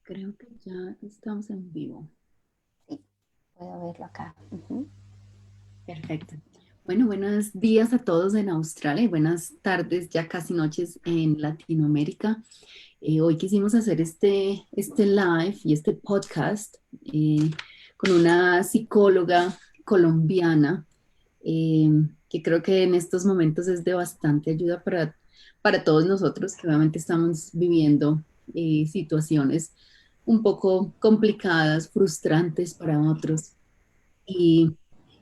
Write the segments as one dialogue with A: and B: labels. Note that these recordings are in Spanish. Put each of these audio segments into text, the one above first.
A: Creo que ya estamos en vivo.
B: Sí, puedo verlo acá. Ujú.
A: Perfecto. Bueno, buenos días a todos en Australia y buenas tardes, ya casi noches en Latinoamérica. Hoy quisimos hacer este live y este podcast con una psicóloga colombiana eh, que creo que en estos momentos es de bastante ayuda para todos nosotros que obviamente estamos viviendo situaciones un poco complicadas, frustrantes para otros. Y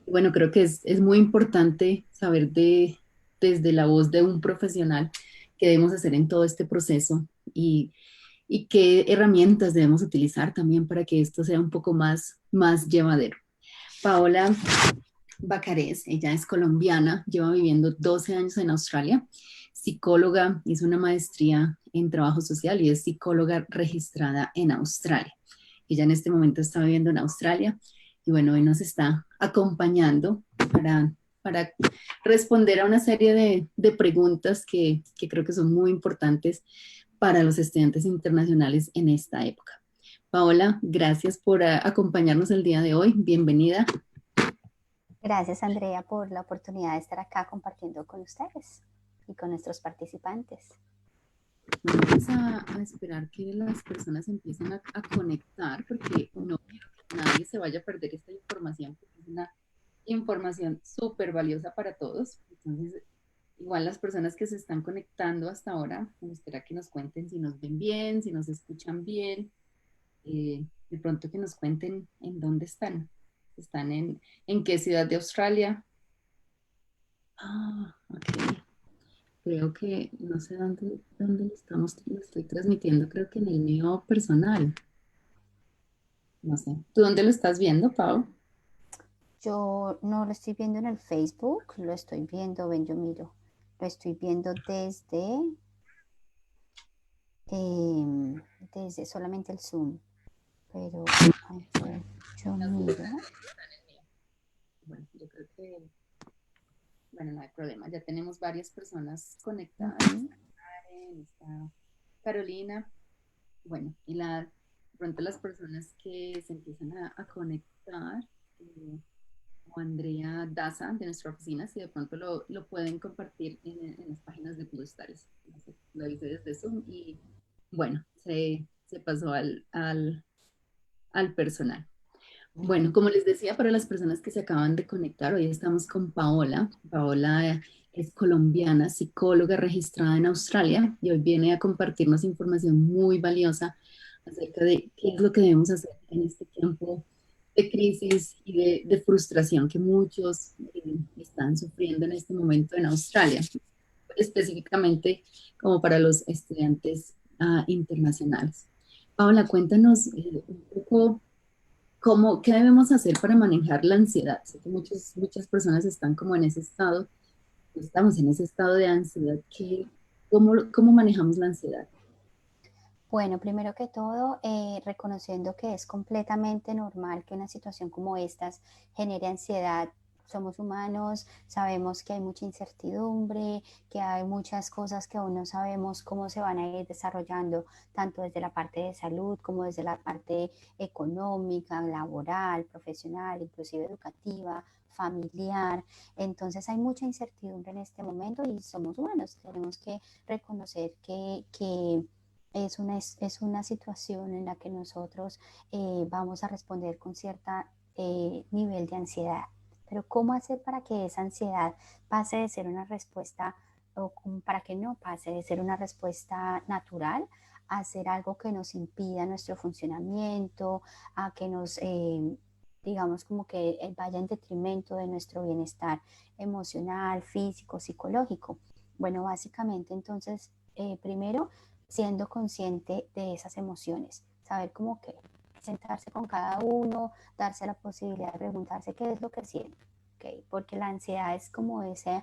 A: bueno, creo que es muy importante saber desde la voz de un profesional qué debemos hacer en todo este proceso y qué herramientas debemos utilizar también para que esto sea un poco más llevadero. Paola Bacarés, ella es colombiana, lleva viviendo 12 años en Australia, psicóloga, hizo una maestría en trabajo social y es psicóloga registrada en Australia. Ella en este momento está viviendo en Australia y bueno, hoy nos está acompañando para responder a una serie de preguntas que creo que son muy importantes para los estudiantes internacionales en esta época. Paola, gracias por acompañarnos el día de hoy. Bienvenida.
B: Gracias, Andrea, por la oportunidad de estar acá compartiendo con ustedes y con nuestros participantes.
A: Bueno, vamos a esperar que las personas empiecen a conectar porque no quiero que nadie se vaya a perder esta información, porque es una información súper valiosa para todos. Entonces, igual las personas que se están conectando hasta ahora, me gustaría que nos cuenten si nos ven bien, si nos escuchan bien, de pronto que nos cuenten en dónde están. ¿Están en qué ciudad de Australia? Ah, ok. Creo que, no sé dónde lo estoy transmitiendo, creo que en el mío personal. No sé. ¿Tú dónde lo estás viendo, Pau?
B: Yo no lo estoy viendo en el Facebook, lo estoy viendo, ven, yo miro, lo estoy viendo eh, desde solamente el Zoom, pero a ver, yo
A: Nos
B: miro.
A: están en el mío. Bueno, yo creo que, bueno, no hay problema. Ya tenemos varias personas conectadas.
B: Ujú.
A: Está Karen, está Carolina. Bueno, de pronto las personas que se empiezan a conectar, eh, o Andrea Daza de nuestra oficina, si de pronto lo pueden compartir en las páginas de Blue Stars. No sé, lo hice desde Zoom y bueno, se pasó al personal. Bueno, como les decía, para las personas que se acaban de conectar, hoy estamos con Paola. Paola es colombiana, psicóloga registrada en Australia y hoy viene a compartirnos información muy valiosa acerca de qué es lo que debemos hacer en este tiempo de crisis y de frustración que muchos están sufriendo en este momento en Australia, específicamente como para los estudiantes internacionales. Paola, cuéntanos un poco. ¿Qué debemos hacer para manejar la ansiedad? Sé que muchas personas están como en ese estado, estamos en ese estado de ansiedad. ¿Cómo manejamos la ansiedad?
B: Bueno, primero que todo, reconociendo que es completamente normal que una situación como estas genere ansiedad. Somos humanos, sabemos que hay mucha incertidumbre, que hay muchas cosas que aún no sabemos cómo se van a ir desarrollando, tanto desde la parte de salud como desde la parte económica, laboral, profesional, inclusive educativa, familiar. Entonces hay mucha incertidumbre en este momento y somos humanos. Tenemos que reconocer que es una situación en la que nosotros vamos a responder con cierta nivel de ansiedad. Pero ¿cómo hacer para que esa ansiedad pase de ser una respuesta o para que no pase de ser una respuesta natural a ser algo que nos impida nuestro funcionamiento, a que nos, digamos, como que vaya en detrimento de nuestro bienestar emocional, físico, psicológico? Bueno, básicamente entonces, primero, siendo consciente de esas emociones, saber cómo que sentarse con cada uno, darse la posibilidad de preguntarse qué es lo que siente, ¿okay? Porque la ansiedad es como ese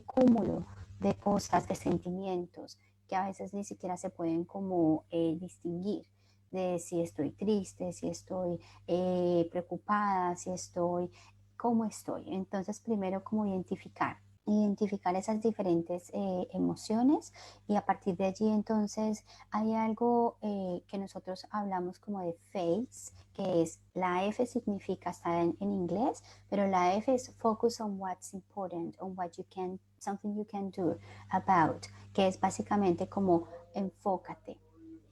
B: cúmulo de cosas, de sentimientos que a veces ni siquiera se pueden como distinguir de si estoy triste, si estoy preocupada, si estoy cómo estoy. Entonces, primero, como identificar esas diferentes emociones, y a partir de allí entonces hay algo que nosotros hablamos como de face, que es la F significa, está en inglés, pero la F es focus on what's important, on what you can, something you can do about, que es básicamente como enfócate.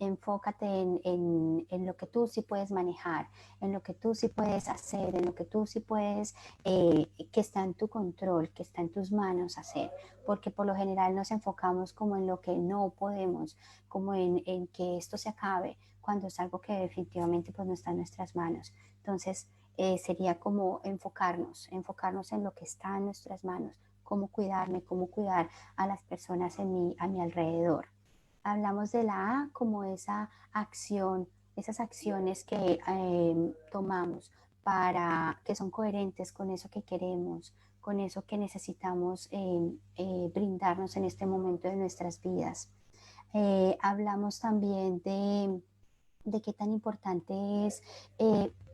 B: Enfócate en lo que tú sí puedes manejar, en lo que tú sí puedes hacer, en lo que tú sí puedes, que está en tu control, que está en tus manos hacer, porque por lo general nos enfocamos como en lo que no podemos, como en que esto se acabe, cuando es algo que definitivamente pues no está en nuestras manos. Entonces sería como enfocarnos en lo que está en nuestras manos, cómo cuidarme, cómo cuidar a las personas a mi alrededor. Hablamos de la A como esa acción, esas acciones que tomamos para que son coherentes con eso que queremos, con eso que necesitamos brindarnos en este momento de nuestras vidas. Hablamos también de qué tan importante es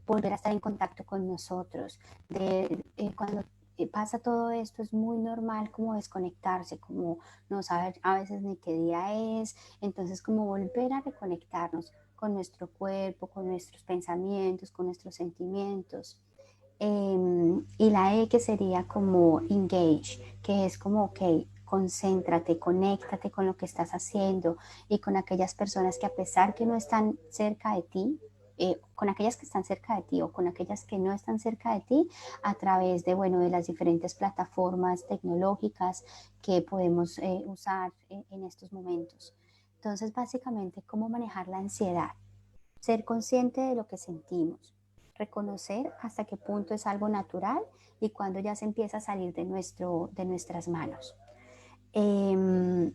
B: volver a estar en contacto con nosotros, cuando pasa todo esto es muy normal como desconectarse, como no saber a veces ni qué día es, entonces como volver a reconectarnos con nuestro cuerpo, con nuestros pensamientos, con nuestros sentimientos. Y la E que sería como engage, que es como, ok, concéntrate, conéctate con lo que estás haciendo y con aquellas personas que a pesar que no están cerca de ti, con aquellas que están cerca de ti o con aquellas que no están cerca de ti, a través de, bueno, de las diferentes plataformas tecnológicas que podemos usar en estos momentos. Entonces, básicamente, cómo manejar la ansiedad, ser consciente de lo que sentimos, reconocer hasta qué punto es algo natural y cuando ya se empieza a salir de nuestras manos. Eh,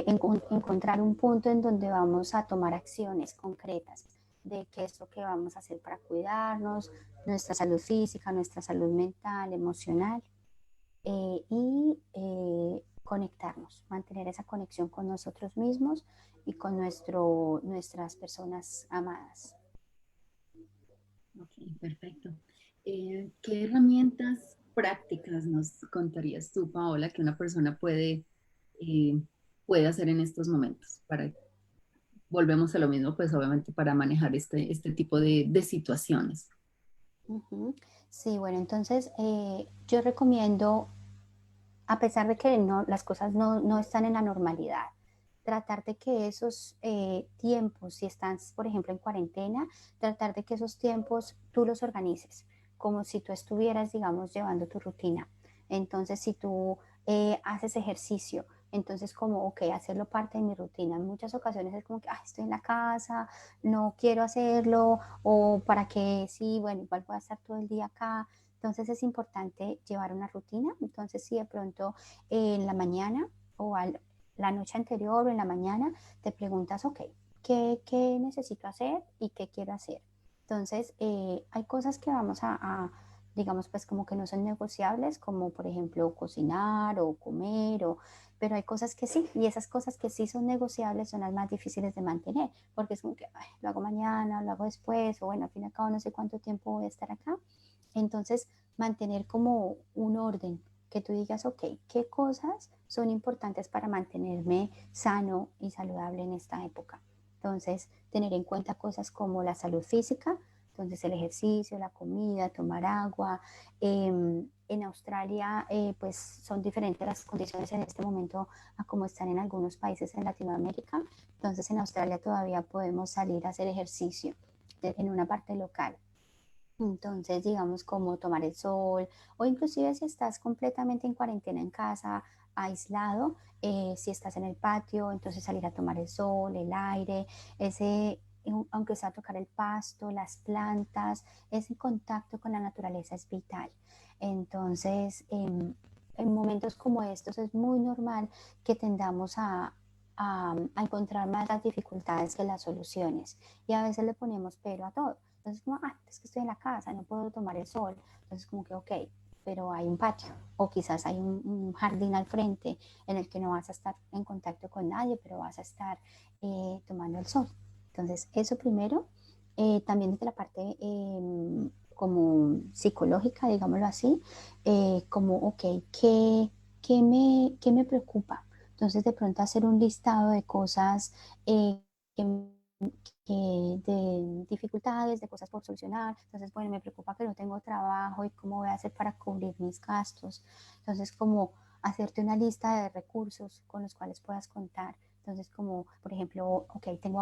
B: encontrar un punto en donde vamos a tomar acciones concretas de qué es lo que vamos a hacer para cuidarnos, nuestra salud física, nuestra salud mental, emocional, conectarnos, mantener esa conexión con nosotros mismos y con nuestras personas amadas.
A: Ok, perfecto. ¿Qué herramientas prácticas nos contarías tú, Paola, que una persona eh, puede hacer en estos momentos? Volvemos a lo mismo, pues obviamente para manejar este tipo de situaciones.
B: Uh-huh. Sí, bueno, entonces yo recomiendo, a pesar de que no, las cosas no están en la normalidad, tratar de que esos tiempos, si estás, por ejemplo, en cuarentena, tratar de que esos tiempos tú los organices, como si tú estuvieras, digamos, llevando tu rutina. Entonces, si tú haces ejercicio, entonces como, ok, hacerlo parte de mi rutina. En muchas ocasiones es como que, estoy en la casa, no quiero hacerlo, o para que sí, bueno, igual voy a estar todo el día acá. Entonces es importante llevar una rutina. Entonces, si de pronto en la mañana o la noche anterior o en la mañana te preguntas, ok, ¿qué necesito hacer y qué quiero hacer? Entonces, hay cosas que vamos digamos, pues como que no son negociables, como por ejemplo cocinar o comer, pero hay cosas que sí, y esas cosas que sí son negociables son las más difíciles de mantener, porque es como que lo hago mañana, lo hago después, o bueno, al fin y al cabo no sé cuánto tiempo voy a estar acá. Entonces, mantener como un orden, que tú digas, ok, ¿qué cosas son importantes para mantenerme sano y saludable en esta época? Entonces, tener en cuenta cosas como la salud física, entonces el ejercicio, la comida, tomar agua. En Australia, pues son diferentes las condiciones en este momento a como están en algunos países en Latinoamérica. Entonces, en Australia todavía podemos salir a hacer ejercicio en una parte local. Entonces, digamos, como tomar el sol, o inclusive si estás completamente en cuarentena en casa, aislado, si estás en el patio, entonces salir a tomar el sol, el aire, aunque sea tocar el pasto, las plantas, ese contacto con la naturaleza es vital. Entonces, en momentos como estos es muy normal que tendamos a encontrar más las dificultades que las soluciones, y a veces le ponemos pero a todo. Entonces, como, es que estoy en la casa, no puedo tomar el sol. Entonces, como que, ok, pero hay un patio o quizás hay un jardín al frente en el que no vas a estar en contacto con nadie, pero vas a estar tomando el sol. Entonces, eso primero. También desde la parte como psicológica, digámoslo así, como, ok, ¿qué me preocupa? Entonces, de pronto hacer un listado de cosas que de dificultades, de cosas por solucionar. Entonces, bueno, me preocupa que no tengo trabajo y cómo voy a hacer para cubrir mis gastos. Entonces, como hacerte una lista de recursos con los cuales puedas contar. Entonces, como, por ejemplo, ok, tengo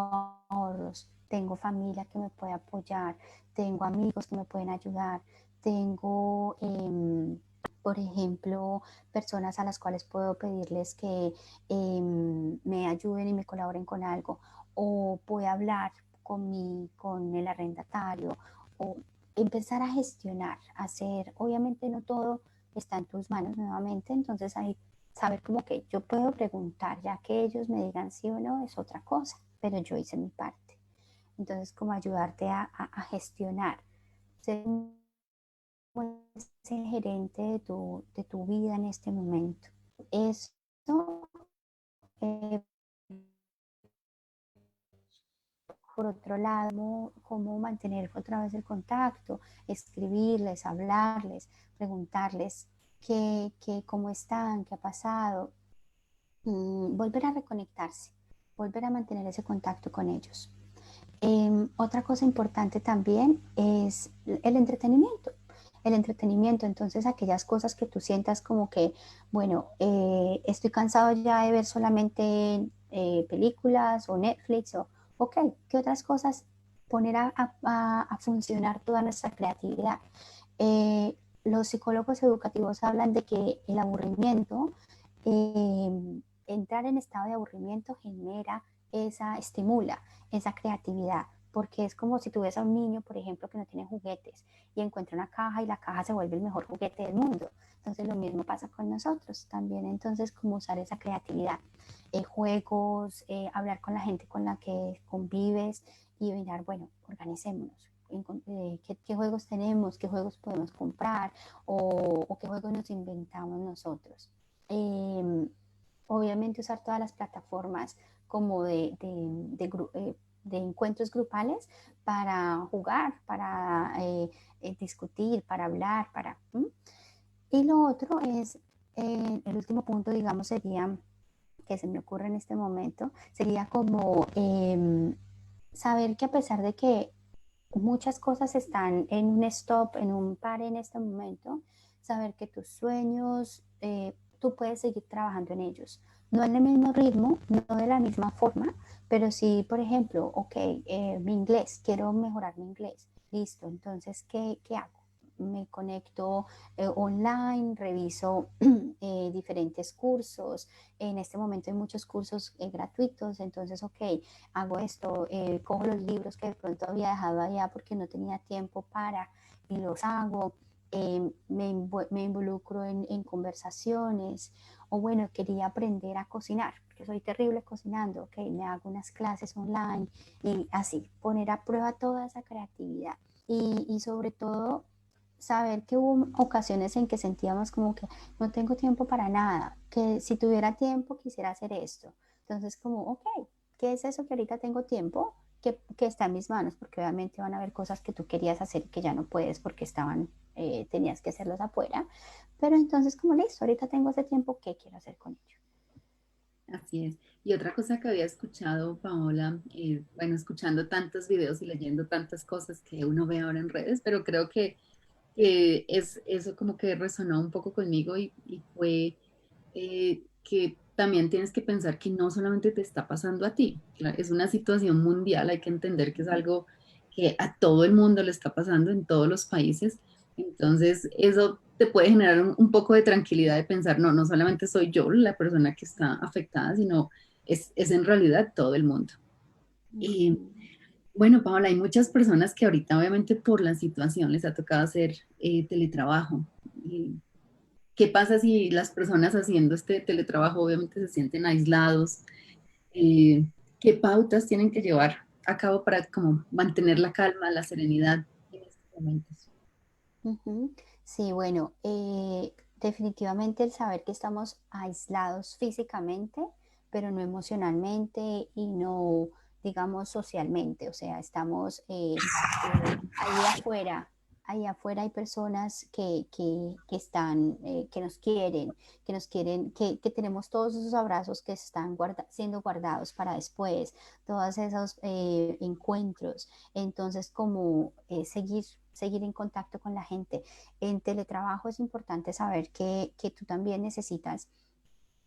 B: ahorros, tengo familia que me puede apoyar, tengo amigos que me pueden ayudar, tengo, por ejemplo, personas a las cuales puedo pedirles que me ayuden y me colaboren con algo, o voy a hablar con el arrendatario, o empezar a gestionar, hacer, obviamente no todo está en tus manos nuevamente, entonces ahí saber como que yo puedo preguntar, ya que ellos me digan sí o no es otra cosa, pero yo hice mi parte. Entonces, como ayudarte a gestionar, ser ese gerente de tu vida en este momento. Eso, eh, por otro lado, cómo mantener otra vez el contacto, escribirles, hablarles, preguntarles cómo están, qué ha pasado, volver a reconectarse, volver a mantener ese contacto con ellos. Otra cosa importante también es el entretenimiento. El entretenimiento, entonces aquellas cosas que tú sientas como que, bueno, estoy cansado ya de ver solamente películas o Netflix, o, ok, ¿qué otras cosas poner a funcionar toda nuestra creatividad? Los psicólogos educativos hablan de que el aburrimiento, entrar en estado de aburrimiento estimula esa creatividad, porque es como si tú ves a un niño, por ejemplo, que no tiene juguetes y encuentra una caja y la caja se vuelve el mejor juguete del mundo. Entonces lo mismo pasa con nosotros también, entonces como usar esa creatividad, juegos, hablar con la gente con la que convives y mirar, bueno, organicémonos. ¿Qué juegos tenemos? ¿Qué juegos podemos comprar? ¿O qué juegos nos inventamos nosotros? Obviamente usar todas las plataformas como de encuentros grupales para jugar, para discutir, para hablar, Y lo otro es, el último punto, digamos, sería, que se me ocurre en este momento, sería como saber que a pesar de que muchas cosas están en un stop, en un par en este momento, saber que tus sueños, tú puedes seguir trabajando en ellos. No en el mismo ritmo, no de la misma forma, pero sí, por ejemplo, ok, mi inglés, quiero mejorar mi inglés. Listo, entonces, ¿qué hago? Me conecto online, reviso diferentes cursos. En este momento hay muchos cursos gratuitos, entonces, ok, hago esto, cojo los libros que de pronto había dejado allá porque no tenía tiempo y los hago, me involucro en conversaciones, o bueno, quería aprender a cocinar, porque soy terrible cocinando, ok, me hago unas clases online y así, poner a prueba toda esa creatividad y sobre todo saber que hubo ocasiones en que sentíamos como que no tengo tiempo para nada, que si tuviera tiempo quisiera hacer esto. Entonces como, ok, ¿qué es eso que ahorita tengo tiempo? Que está en mis manos, porque obviamente van a haber cosas que tú querías hacer que ya no puedes porque tenías que hacerlos afuera, pero entonces como listo, ahorita tengo ese tiempo, ¿qué quiero hacer con ello?
A: Así es. Y otra cosa que había escuchado, Paola, bueno, escuchando tantos videos y leyendo tantas cosas que uno ve ahora en redes, pero creo que es eso como que resonó un poco conmigo y fue que también tienes que pensar que no solamente te está pasando a ti, es una situación mundial, hay que entender que es algo que a todo el mundo le está pasando en todos los países, entonces eso te puede generar un poco de tranquilidad de pensar, no, no solamente soy yo la persona que está afectada, sino es en realidad todo el mundo. Y
B: Ujú.
A: bueno, Paola, hay muchas personas que ahorita obviamente por la situación les ha tocado hacer teletrabajo. ¿Qué pasa si las personas haciendo este teletrabajo obviamente se sienten aislados? Eh, ¿Qué pautas tienen que llevar a cabo para como mantener la calma, la serenidad en estos momentos?
B: Ujú. Sí, bueno, definitivamente el saber que estamos aislados físicamente, pero no emocionalmente y no, digamos, socialmente, o sea, estamos ahí afuera, ahí afuera hay personas que están, que nos quieren, que tenemos todos esos abrazos que están siendo guardados para después, todos esos encuentros. Entonces, como seguir en contacto con la gente. En teletrabajo es importante saber que tú también necesitas.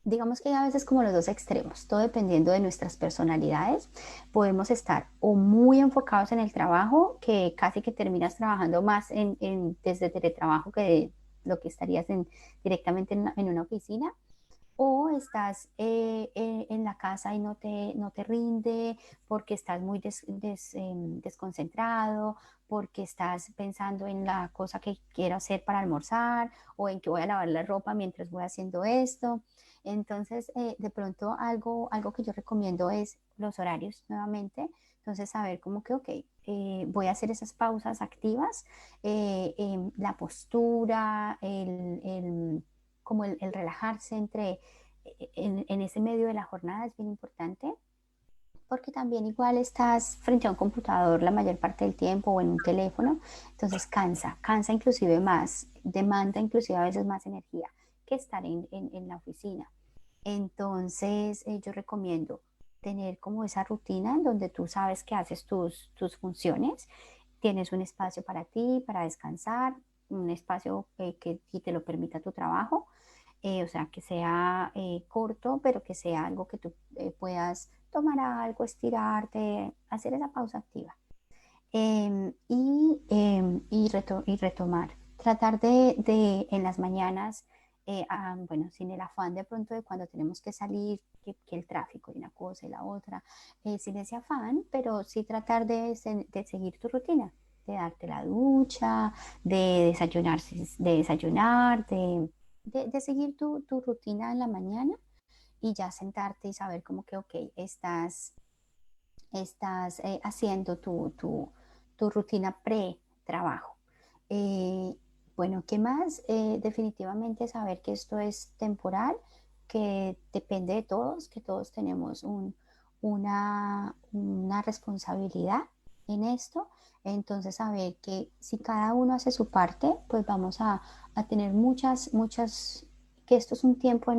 B: Digamos que a veces como los dos extremos, todo dependiendo de nuestras personalidades, podemos estar o muy enfocados en el trabajo, que casi que terminas trabajando más desde teletrabajo que lo que estarías directamente en una oficina, o estás en la casa y no te rinde porque estás muy desconcentrado, porque estás pensando en la cosa que quiero hacer para almorzar o en que voy a lavar la ropa mientras voy haciendo esto. Entonces, de pronto algo que yo recomiendo es los horarios nuevamente. Entonces, saber como que, ok, voy a hacer esas pausas activas, la postura, como el relajarse en ese medio de la jornada es bien importante, porque también igual estás frente a un computador la mayor parte del tiempo o en un teléfono, entonces cansa inclusive más, demanda inclusive a veces más energía que estar en la oficina. Entonces, yo recomiendo tener como esa rutina en donde tú sabes que haces tus funciones, tienes un espacio para ti, para descansar, un espacio que te lo permita tu trabajo, o sea, que sea corto, pero que sea algo que tú puedas tomar algo, estirarte, hacer esa pausa activa. Y retomar. Tratar en las mañanas, bueno, sin el afán de pronto de cuando tenemos que salir, que el tráfico y una cosa y la otra, sin ese afán, pero sí tratar de seguir tu rutina, de darte la ducha, de desayunar, de seguir tu rutina en la mañana y ya sentarte y saber como que, ok, estás haciendo tu rutina pre-trabajo. Eh, bueno, ¿qué más? Definitivamente saber que esto es temporal, que depende de todos, que todos tenemos una responsabilidad en esto. Entonces, saber que si cada uno hace su parte, pues vamos a tener que esto es un tiempo de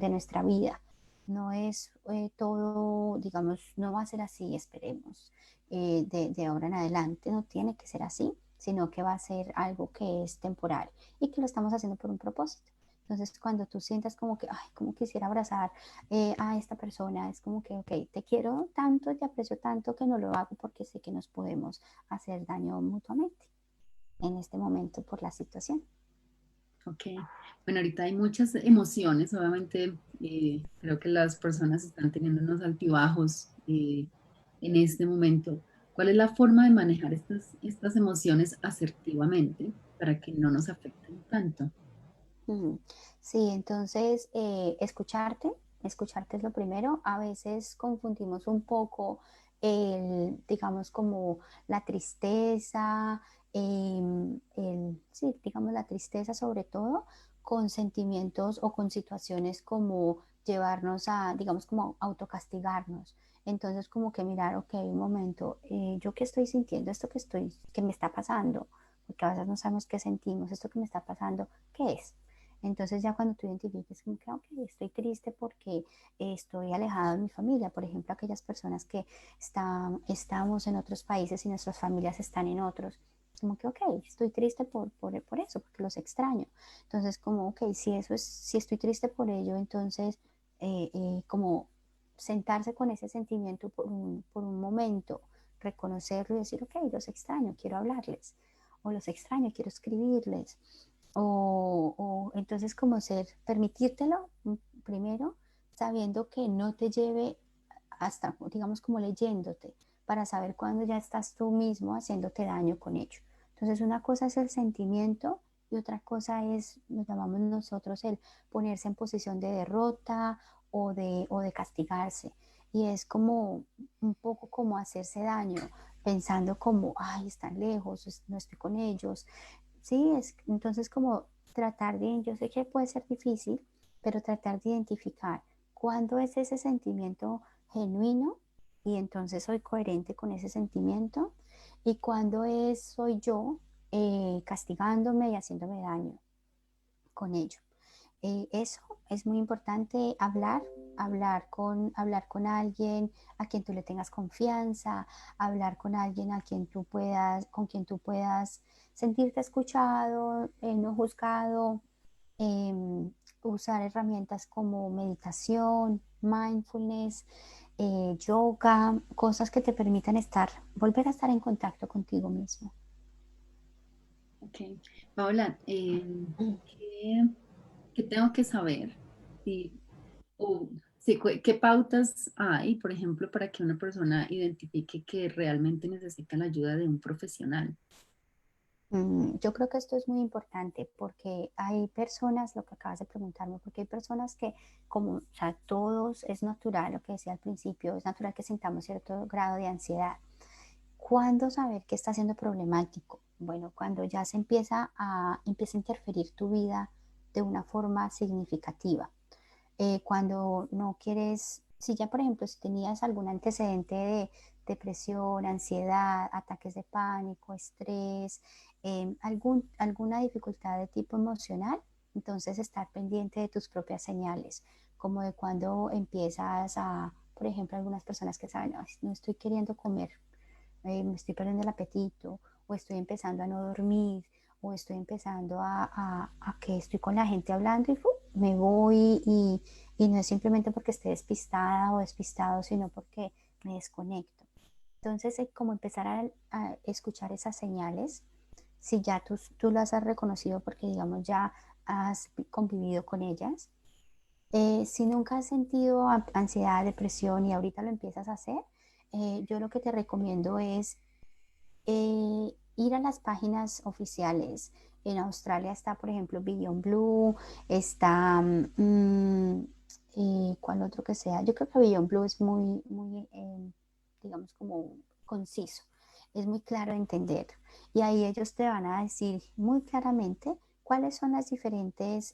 B: nuestra vida, no es todo, digamos, no va a ser así, esperemos, de ahora en adelante, no tiene que ser así, sino que va a ser algo que es temporal y que lo estamos haciendo por un propósito. Entonces, cuando tú sientas como que, ay, como quisiera abrazar a esta persona, es como que, ok, te quiero tanto, te aprecio tanto que no lo hago porque sé que nos podemos hacer daño mutuamente en este momento por la situación.
A: Ok. Bueno, ahorita hay muchas emociones, obviamente creo que las personas están teniendo unos altibajos en este momento. ¿Cuál es la forma de manejar estas emociones asertivamente para que no nos afecten tanto?
B: Ujú. Sí, entonces escucharte es lo primero. A veces confundimos un poco digamos, como la tristeza, sí, digamos, la tristeza sobre todo, con sentimientos o con situaciones como llevarnos a, digamos, como autocastigarnos. Entonces, como que mirar, ok, un momento, yo qué estoy sintiendo, que me está pasando, porque a veces no sabemos qué sentimos, esto que me está pasando, ¿qué es? Entonces ya cuando tú identifiques como que, ok, estoy triste porque estoy alejada de mi familia, por ejemplo, aquellas personas que estamos en otros países y nuestras familias están en otros, como que, ok, estoy triste por eso, porque los extraño. Entonces, como, ok, si estoy triste por ello, entonces, como sentarse con ese sentimiento por un momento, reconocerlo y decir, ok, los extraño, quiero hablarles, o los extraño, quiero escribirles. O entonces como permitírtelo primero, sabiendo que no te lleve hasta, digamos, como leyéndote, para saber cuándo ya estás tú mismo haciéndote daño con ello. Entonces una cosa es el sentimiento y otra cosa es, lo llamamos nosotros, el ponerse en posición de derrota o de castigarse. Y es como un poco como hacerse daño, pensando como, ay, están lejos, no estoy con ellos. Sí, entonces como yo sé que puede ser difícil, pero tratar de identificar cuándo es ese sentimiento genuino y entonces soy coherente con ese sentimiento y cuándo soy yo castigándome y haciéndome daño con ello. Eso es muy importante, hablar con alguien a quien tú le tengas confianza, hablar con alguien a quien tú puedas, con quien tú puedas sentirte escuchado, no juzgado, eh, usar herramientas como meditación, mindfulness, yoga, cosas que te permitan volver a estar en contacto contigo mismo.
A: Ok. Paola, ¿qué, qué tengo que saber? Sí, o, sí, ¿qué pautas hay, por ejemplo, para que una persona identifique que realmente necesita la ayuda de un profesional?
B: Yo creo que esto es muy importante porque hay personas, lo que acabas de preguntarme, porque hay personas que, como, o sea, todos es natural, lo que decía al principio, es natural que sintamos cierto grado de ansiedad. ¿Cuándo saber que está siendo problemático? Bueno, cuando ya empieza a interferir tu vida de una forma significativa. Cuando no quieres, si ya por ejemplo, si tenías algún antecedente de depresión, ansiedad, ataques de pánico, estrés, alguna dificultad de tipo emocional, entonces estar pendiente de tus propias señales, como de cuando empiezas a, por ejemplo, algunas personas que saben, "Ay, no estoy queriendo comer, me estoy perdiendo el apetito, o estoy empezando a no dormir, o estoy empezando a que estoy con la gente hablando y me voy y no es simplemente porque esté despistada o despistado, sino porque me desconecto. Entonces, como empezar a escuchar esas señales, si ya tú las has reconocido porque, digamos, ya has convivido con ellas. Si nunca has sentido ansiedad, depresión y ahorita lo empiezas a hacer, yo lo que te recomiendo es ir a las páginas oficiales. En Australia está, por ejemplo, Beyond Blue, está, ¿cuál otro que sea? Yo creo que Beyond Blue es muy, digamos, como conciso, es muy claro de entender. Y ahí ellos te van a decir muy claramente cuáles son las diferentes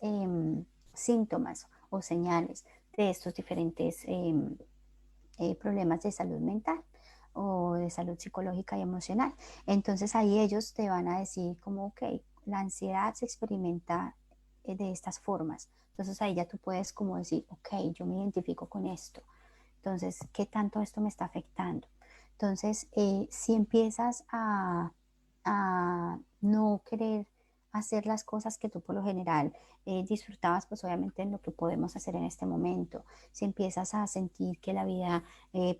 B: síntomas o señales de estos diferentes problemas de salud mental o de salud psicológica y emocional. Entonces ahí ellos te van a decir como, ok, la ansiedad se experimenta de estas formas. Entonces ahí ya tú puedes como decir, ok, yo me identifico con esto. Entonces, ¿qué tanto esto me está afectando? Entonces, si empiezas a no querer hacer las cosas que tú por lo general disfrutabas, pues obviamente en lo que podemos hacer en este momento, si empiezas a sentir que la vida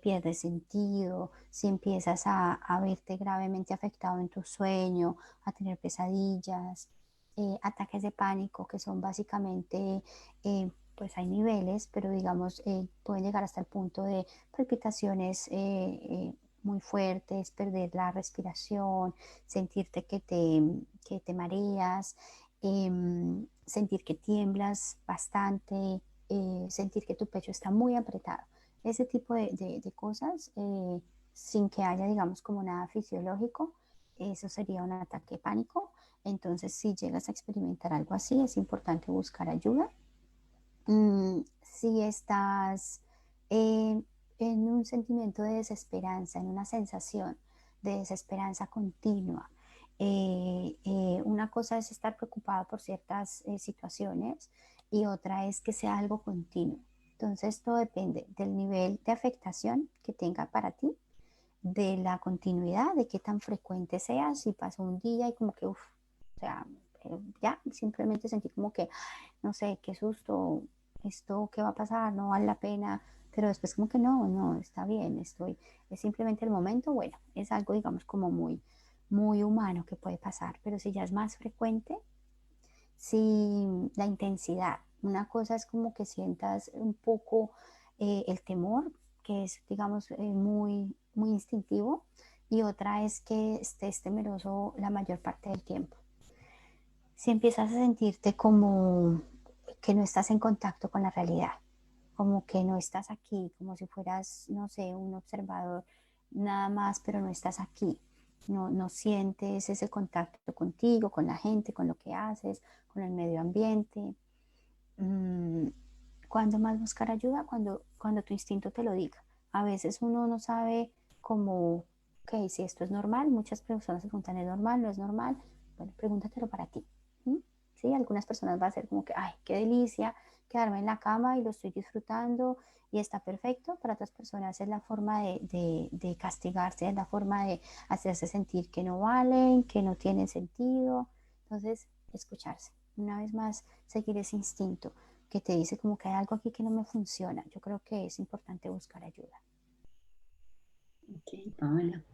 B: pierde sentido, si empiezas a verte gravemente afectado en tu sueño, a tener pesadillas, ataques de pánico, que son básicamente pues hay niveles, pero digamos, pueden llegar hasta el punto de palpitaciones muy fuertes, perder la respiración, sentirte que te mareas, sentir que tiemblas bastante, sentir que tu pecho está muy apretado. Ese tipo de cosas, sin que haya, digamos, como nada fisiológico, eso sería un ataque de pánico. Entonces, si llegas a experimentar algo así, es importante buscar ayuda. Si estás eh, en un sentimiento de desesperanza, en una sensación de desesperanza continua, una cosa es estar preocupado por ciertas situaciones y otra es que sea algo continuo. Entonces, todo depende del nivel de afectación que tenga para ti, de la continuidad, de qué tan frecuente sea, si pasó un día y como que, uff, o sea, ya simplemente sentí como que, no sé, qué susto, esto, qué va a pasar, no vale la pena, pero después como que no, está bien, es simplemente el momento, bueno, es algo, digamos, como muy humano que puede pasar, pero si ya es más frecuente, si la intensidad, una cosa es como que sientas un poco el temor, que es, digamos, muy instintivo, y otra es que estés temeroso la mayor parte del tiempo. Si empiezas a sentirte como que no estás en contacto con la realidad, como que no estás aquí, como si fueras, no sé, un observador nada más, pero no estás aquí. No sientes ese contacto contigo, con la gente, con lo que haces, con el medio ambiente. Mm, ¿Cuándo más buscar ayuda? Cuando tu instinto te lo diga. A veces uno no sabe cómo, ok, si esto es normal, muchas personas se preguntan, ¿es normal? ¿No es normal? Bueno, pregúntatelo para ti. ¿M? ¿Sí? Algunas personas va a ser como que, ay, qué delicia quedarme en la cama y lo estoy disfrutando y está perfecto. Para otras personas es la forma de castigarse, es la forma de hacerse sentir que no valen, que no tienen sentido. Entonces, escucharse. Una vez más, seguir ese instinto que te dice como que hay algo aquí que no me funciona. Yo creo que es importante buscar ayuda.
A: Ok, Paola.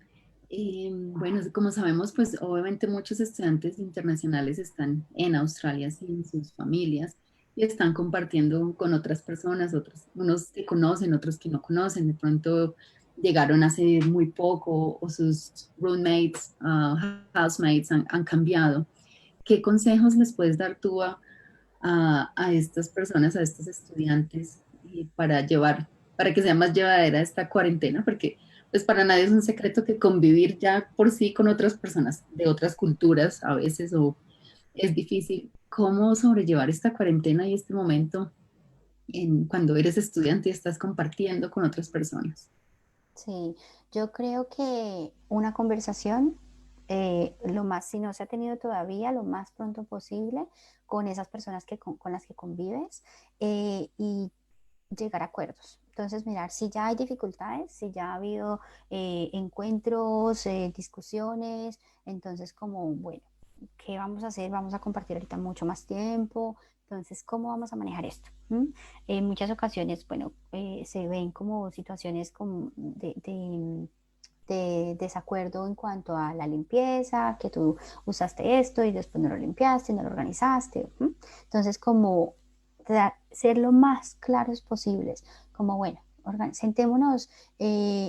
A: Bueno, como sabemos, pues obviamente muchos estudiantes internacionales están en Australia sin sus familias y están compartiendo con otras personas, otros, unos que conocen, otros que no conocen, de pronto llegaron hace muy poco o sus roommates, housemates han cambiado. ¿Qué consejos les puedes dar tú a estas personas, a estos estudiantes, para llevar, para que sea más llevadera esta cuarentena? Porque pues para nadie es un secreto que convivir ya por sí con otras personas de otras culturas a veces o es difícil. ¿Cómo sobrellevar esta cuarentena y este momento cuando eres estudiante y estás compartiendo con otras personas?
B: Sí, yo creo que una conversación, lo más, si no se ha tenido todavía, lo más pronto posible con esas personas con las que convives y llegar a acuerdos. Entonces, mirar si ya hay dificultades, si ya ha habido encuentros, discusiones, entonces como, bueno, ¿qué vamos a hacer? Vamos a compartir ahorita mucho más tiempo. Entonces, ¿cómo vamos a manejar esto? ¿Mm? En muchas ocasiones, bueno, se ven como situaciones como de desacuerdo en cuanto a la limpieza, que tú usaste esto y después no lo limpiaste, no lo organizaste. ¿M? Entonces, como ser lo más claros posibles, como bueno, sentémonos,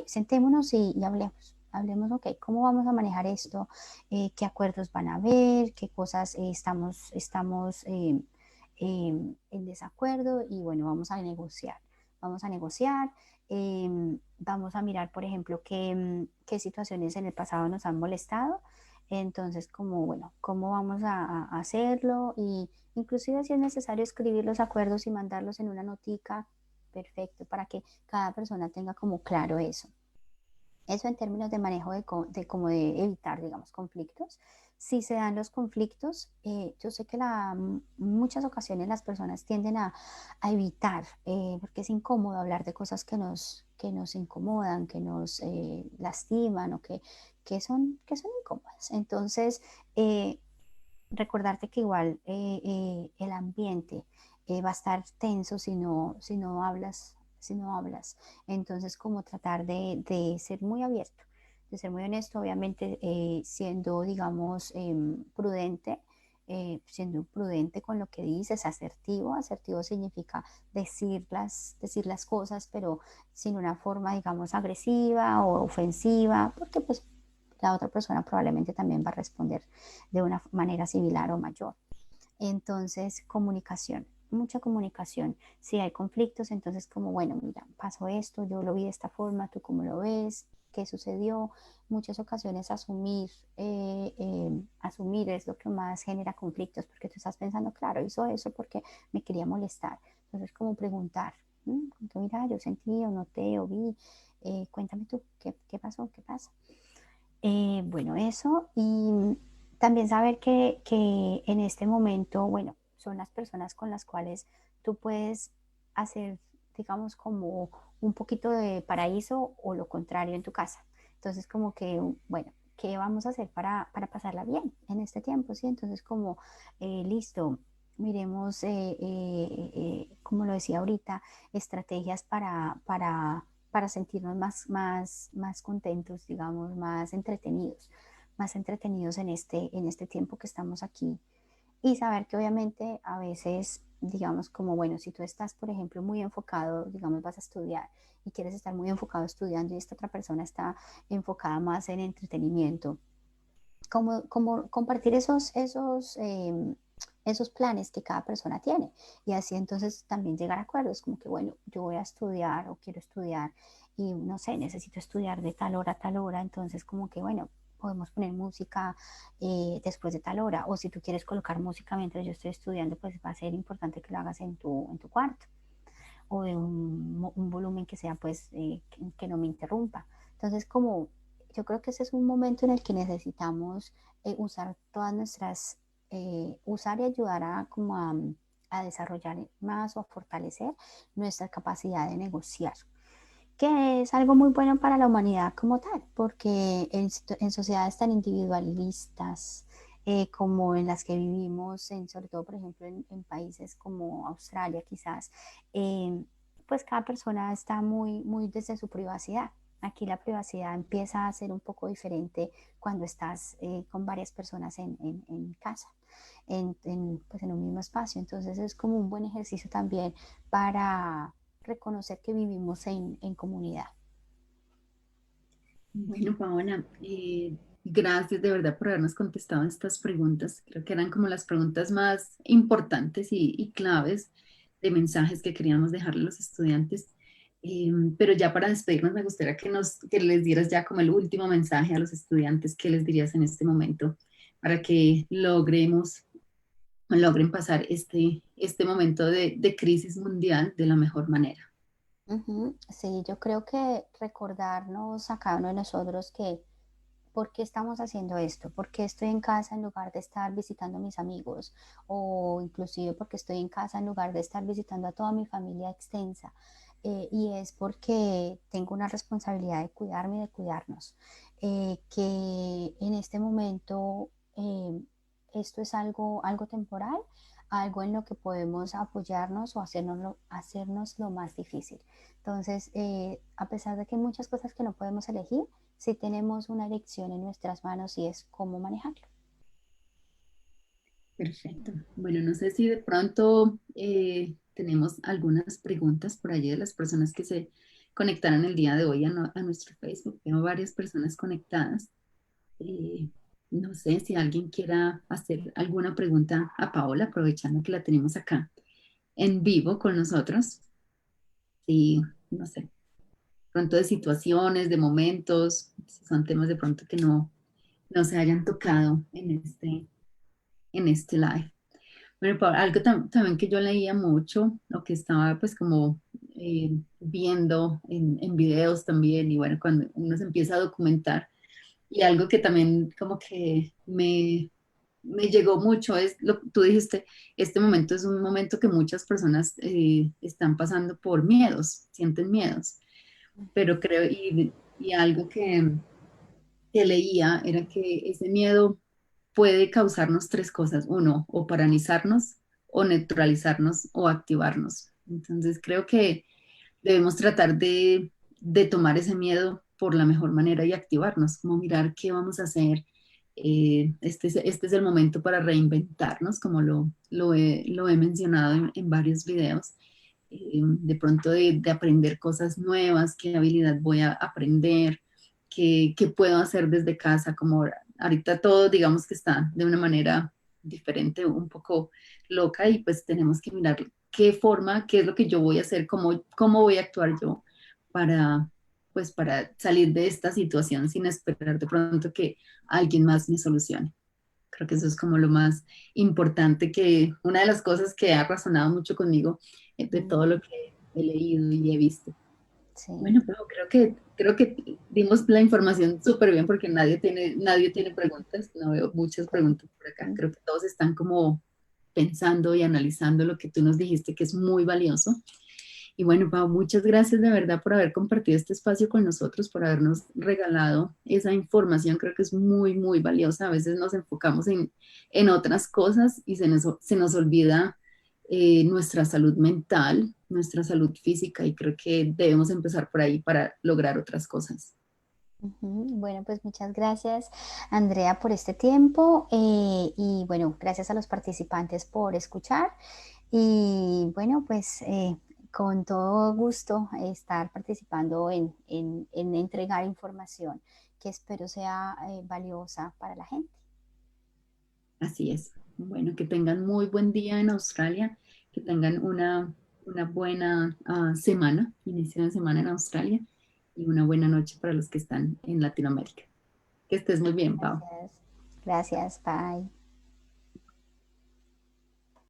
B: sentémonos y hablemos. Hablemos, ok, ¿cómo vamos a manejar esto? ¿Qué acuerdos van a haber? ¿Qué cosas estamos en desacuerdo? Y bueno, vamos a negociar. Vamos a negociar, vamos a mirar, por ejemplo, qué situaciones en el pasado nos han molestado. Entonces, como, bueno, ¿cómo vamos a hacerlo? Y inclusive si es necesario escribir los acuerdos y mandarlos en una notica, perfecto, para que cada persona tenga como claro eso. Eso en términos de manejo de como de evitar, digamos, conflictos. Si se dan los conflictos, yo sé que muchas ocasiones las personas tienden a evitar, porque es incómodo hablar de cosas que nos incomodan, que nos lastiman o que son incómodas. Entonces, eh, recordarte que igual el ambiente va a estar tenso si no hablas, si no hablas. Entonces, como tratar de ser muy abierto, de ser muy honesto, obviamente siendo, digamos, siendo prudente con lo que dices, asertivo. Asertivo significa decir las cosas, pero sin una forma, digamos, agresiva o ofensiva, porque pues la otra persona probablemente también va a responder de una manera similar o mayor. Entonces, comunicación, mucha comunicación. Si hay conflictos, entonces como, bueno, mira, pasó esto, yo lo vi de esta forma, tú cómo lo ves, qué sucedió. Muchas ocasiones asumir es lo que más genera conflictos, porque tú estás pensando, claro, hizo eso porque me quería molestar. Entonces, como preguntar, mira, yo sentí o noté o vi, cuéntame tú, qué pasó? ¿Qué pasa? Bueno, eso y también saber que en este momento, bueno, son las personas con las cuales tú puedes hacer, digamos, como un poquito de paraíso o lo contrario en tu casa. Entonces, como que, bueno, ¿qué vamos a hacer para pasarla bien en este tiempo? ¿Sí? Entonces, como, listo, miremos, como lo decía ahorita, estrategias para sentirnos más contentos, digamos, más entretenidos en este tiempo que estamos aquí. Y saber que obviamente a veces, digamos, como bueno, si tú estás, por ejemplo, muy enfocado, digamos, vas a estudiar y quieres estar muy enfocado estudiando y esta otra persona está enfocada más en entretenimiento, como compartir esos planes que cada persona tiene y así entonces también llegar a acuerdos como que bueno, yo voy a estudiar o quiero estudiar y no sé, necesito estudiar de tal hora a tal hora, entonces como que bueno, podemos poner música después de tal hora o si tú quieres colocar música mientras yo estoy estudiando, pues va a ser importante que lo hagas en tu cuarto o de un volumen que sea pues que no me interrumpa. Entonces como yo creo que ese es un momento en el que necesitamos usar todas usar y ayudar a desarrollar más o a fortalecer nuestra capacidad de negociar, que es algo muy bueno para la humanidad como tal, porque en sociedades tan individualistas como en las que vivimos, sobre todo, por ejemplo, en países como Australia quizás, eh, pues cada persona está muy desde su privacidad. Aquí la privacidad empieza a ser un poco diferente cuando estás con varias personas en casa, pues en un mismo espacio. Entonces es como un buen ejercicio también para reconocer que vivimos en comunidad.
A: Bueno, Paola, gracias de verdad por habernos contestado estas preguntas. Creo que eran como las preguntas más importantes y claves de mensajes que queríamos dejarle a los estudiantes. Pero ya para despedirnos, me gustaría que les dieras ya como el último mensaje a los estudiantes. ¿Qué les dirías en este momento para que logren pasar este momento de crisis mundial de la mejor manera?
B: Ujú. Sí, yo creo que recordarnos a cada uno de nosotros que por qué estamos haciendo esto, por qué estoy en casa en lugar de estar visitando a mis amigos, o inclusive porque estoy en casa en lugar de estar visitando a toda mi familia extensa. Y es porque tengo una responsabilidad de cuidarme y de cuidarnos. Que en este momento esto es algo temporal, algo en lo que podemos apoyarnos o hacernos lo más difícil. Entonces, a pesar de que hay muchas cosas que no podemos elegir, sí tenemos una elección en nuestras manos y es cómo manejarlo.
A: Perfecto. Bueno, no sé si de pronto tenemos algunas preguntas por allí de las personas que se conectaron el día de hoy a nuestro Facebook. Tengo varias personas conectadas. Eh, no sé si alguien quiera hacer alguna pregunta a Paola, aprovechando que la tenemos acá en vivo con nosotros. Y no sé, pronto de situaciones, de momentos, si son temas de pronto que no se hayan tocado en este live. Bueno, algo también que yo leía mucho, o que estaba pues como viendo en videos también, y bueno, cuando uno se empieza a documentar, y algo que también como que me llegó mucho es lo que tú dijiste, este momento es un momento que muchas personas están pasando por miedos, sienten miedos, pero creo, y algo que leía era que ese miedo puede causarnos tres cosas. Uno, o paralizarnos, o neutralizarnos, o activarnos. Entonces creo que debemos tratar de tomar ese miedo por la mejor manera y activarnos, como mirar qué vamos a hacer. Este es el momento para reinventarnos, como lo he mencionado en varios videos. De pronto de aprender cosas nuevas, qué habilidad voy a aprender, qué puedo hacer desde casa, como ahorita todo digamos que está de una manera diferente, un poco loca y pues tenemos que mirar qué forma, qué es lo que yo voy a hacer, cómo voy a actuar yo para, pues para salir de esta situación sin esperar de pronto que alguien más me solucione. Creo que eso es como lo más importante, que una de las cosas que ha razonado mucho conmigo de
B: Mm,
A: todo lo que he leído y he visto.
B: sí.
A: Bueno, pero creo que dimos la información súper bien porque nadie tiene preguntas, no veo muchas preguntas por acá.
B: Mm,
A: Creo que todos están como pensando y analizando lo que tú nos dijiste, que es muy valioso. Y bueno, Pau, muchas gracias de verdad por haber compartido este espacio con nosotros, por habernos regalado esa información. Creo que es muy valiosa. A veces nos enfocamos en otras cosas y se nos olvida nuestra salud mental, nuestra salud física y creo que debemos empezar por ahí para lograr otras cosas.
B: ujú. Bueno, pues muchas gracias, Andrea, por este tiempo y bueno, gracias a los participantes por escuchar y bueno, pues con todo gusto estar participando en entregar información que espero sea valiosa para la gente.
A: Así es. Bueno, que tengan muy buen día en Australia, que tengan una buena semana, inicio de semana en Australia y una buena noche para los que están en Latinoamérica. Que estés muy bien, Pau.
B: Gracias. Gracias, bye.